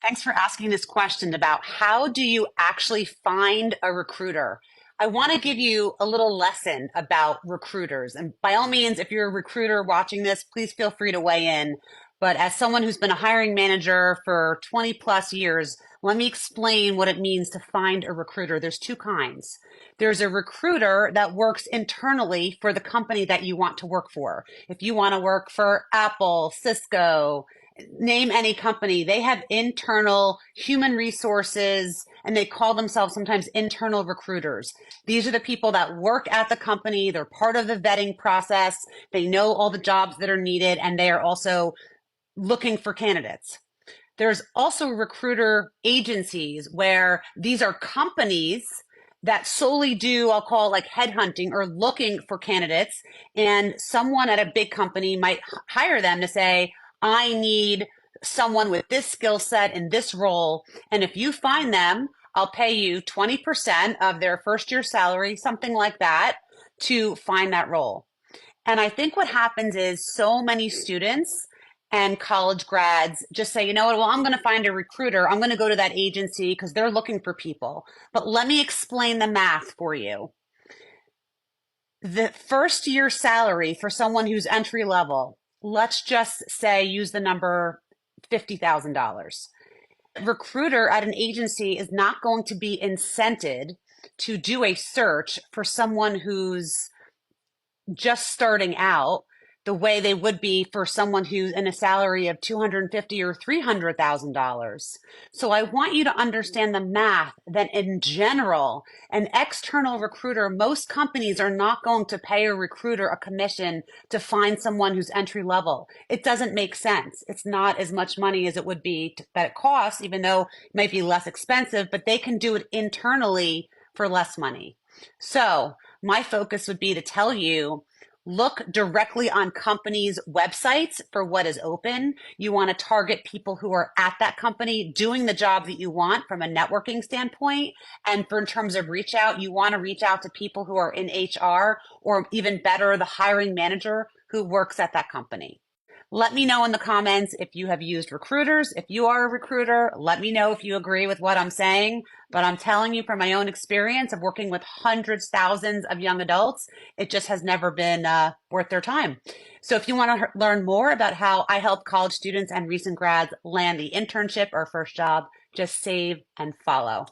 Thanks for asking this question about how do you actually find a recruiter? I want to give you a little lesson about recruiters. And by all means, if you're a recruiter watching this, please feel free to weigh in. But as someone who's been a hiring manager for 20 plus years, let me explain what it means to find a recruiter. There's two kinds. There's a recruiter that works internally for the company that you want to work for. If you want to work for Apple, Cisco, name any company, they have internal human resources and they call themselves sometimes internal recruiters. These are the people that work at the company. They're part of the vetting process. They know all the jobs that are needed and they are also looking for candidates. There's also recruiter agencies where these are companies that solely do, I'll call it like headhunting or looking for candidates. And someone at a big company might hire them to say, I need someone with this skill set in this role. And if you find them, I'll pay you 20% of their first year salary, something like that, to find that role. And I think what happens is so many students and college grads just say, you know what, well, I'm going to find a recruiter. I'm going to go to that agency because they're looking for people. But let me explain the math for you. The first year salary for someone who's entry level, let's just say use the number $50,000. Recruiter at an agency is not going to be incented to do a search for someone who's just starting out the way they would be for someone who's in a salary of $250,000 or $300,000. So I want you to understand the math that in general, an external recruiter, most companies are not going to pay a recruiter a commission to find someone who's entry level. It doesn't make sense. It's not as much money as it would be that it costs, even though it might be less expensive, but they can do it internally for less money. So my focus would be to tell you, look directly on companies' websites for what is open. You want to target people who are at that company doing the job that you want from a networking standpoint. And for in terms of reach out, you want to reach out to people who are in HR or even better, the hiring manager who works at that company. Let me know in the comments if you have used recruiters. If you are a recruiter, let me know if you agree with what I'm saying. But I'm telling you from my own experience of working with hundreds, thousands of young adults, it just has never been worth their time. So if you want to learn more about how I help college students and recent grads land the internship or first job, just save and follow.